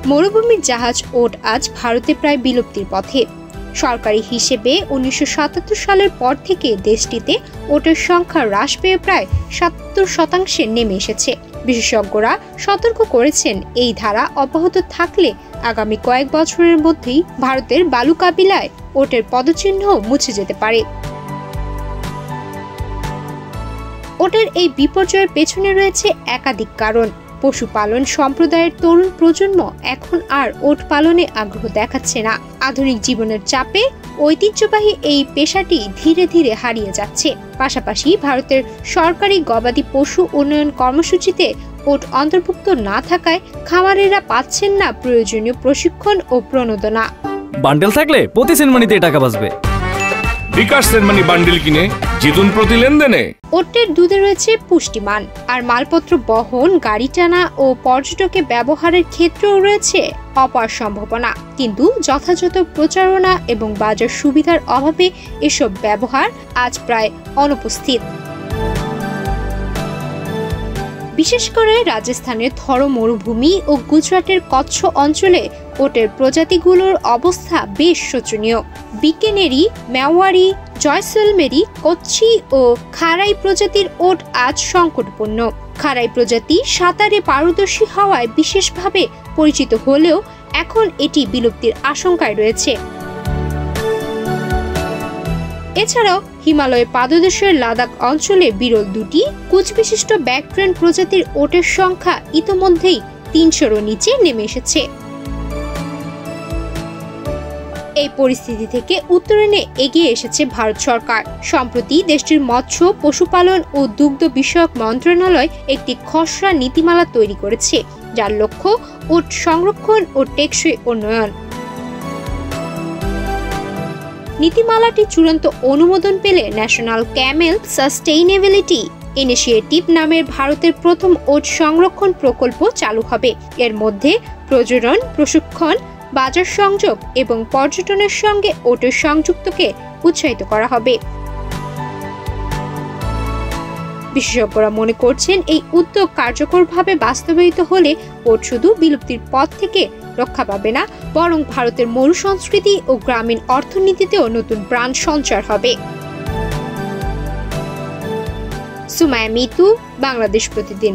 মরুভূমির জাহাজ ওট আজ ভারতে প্রায় বিলুপ্তির পথে। সরকারি হিসেবে 1977 সালের পর থেকে দেশটিতে ওটের সংখ্যা হ্রাস পেয়ে প্রায় 70% নেমে এসেছে। বিশেষজ্ঞরা সতর্ক করেছেন, এই ধারা অব্যাহত থাকলে আগামী কয়েক বছরের মধ্যেই ভারতের বালুকাবিলায় ওটের পদচিহ্ন মুছে যেতে পারে। ওটের এই বিপর্যয়ের পেছনে রয়েছে একাধিক কারণ। পশুপালন সম্প্রদায়ের তরুণ প্রজন্ম এখন আর ওট পালনে আগ্রহ দেখাচ্ছে না। আধুনিক জীবনের চাপে ঐতিহ্যবাহী এই পেশাটি ধীরে ধীরে হারিয়ে যাচ্ছে। পাশাপাশি ভারতের সরকারি গবাদি পশু উন্নয়ন কর্মসূচিতে ওট অন্তর্ভুক্ত না থাকায় খামারেরা পাচ্ছেন না প্রয়োজনীয় প্রশিক্ষণ ও প্রণোদনা। বান্ডেল থাকলে প্রতি সেনমানিতে টাকা বাঁচবে। বিকাশ সেনমানি বান্ডেল কিনে জিতুন প্রতি লেনদেনে। ওটের দুধে রয়েছে পুষ্টিমান, আর মালপত্র বহন, গাড়ি টানা ও পর্যটকে ব্যবহারের ক্ষেত্রেও রয়েছে অপার সম্ভাবনা। কিন্তু যথাযথ প্রচারণা এবং বাজার সুবিধার অভাবে এসব ব্যবহার আজ প্রায় অনুপস্থিত। বিশেষ করে রাজস্থানের থর মরুভূমি ও গুজরাটের কচ্ছ অঞ্চলে ওটের প্রজাতিগুলোর অবস্থা বেশ শোচনীয়। বিকেনেরি, মেওয়ারি, জয়সলমেরি, কচ্ছি ও খারাই প্রজাতির ওট আজ সংকটপূর্ণ। খারাই প্রজাতি সাঁতারে পারদর্শী হওয়ায় বিশেষভাবে পরিচিত হলেও এখন এটি বিলুপ্তির আশঙ্কায় রয়েছে। এছাড়াও হিমালয়ের পাদদেশের লাদাখ অঞ্চলে বিরল দুটি কুচবিশিষ্ট ব্যাকট্রেন প্রজাতির ওটের সংখ্যা ইতোমধ্যেই 300-এরও নিচে নেমে এসেছে। এই পরিস্থিতি থেকে উত্তরণে এগিয়ে এসেছে ভারত সরকার। সম্প্রতি দেশটির মৎস্য, পশুপালন ও দুগ্ধ বিষয়ক মন্ত্রণালয় একটি খসড়া নীতিমালা তৈরি করেছে, যার লক্ষ্য ওট সংরক্ষণ ও টেকসই উন্নয়ন। নীতিমালাটি চূড়ান্ত অনুমোদন পেলে ন্যাশনাল ক্যামেল সাস্টেইনেবিলিটি ইনিশিয়েটিভ নামের ভারতের প্রথম ওট সংরক্ষণ প্রকল্প চালু হবে। এর মধ্যে প্রজনন, প্রশিক্ষণ, বাজার সংযোগ এবং পর্যটনের সঙ্গে ওটের সংযুক্তকে উৎসাহিত করা হবে। বিশেষজ্ঞরা মনে করছেন, এই উদ্যোগ কার্যকরভাবে বাস্তবায়িত হলে ওট শুধু বিলুপ্তির পথ থেকে রক্ষা পাবে না, বরং ভারতের মরু সংস্কৃতি ও গ্রামীণ অর্থনীতিতেও নতুন প্রাণ সঞ্চার হবে। সুমাইয়া মিতু, বাংলাদেশ প্রতিদিন।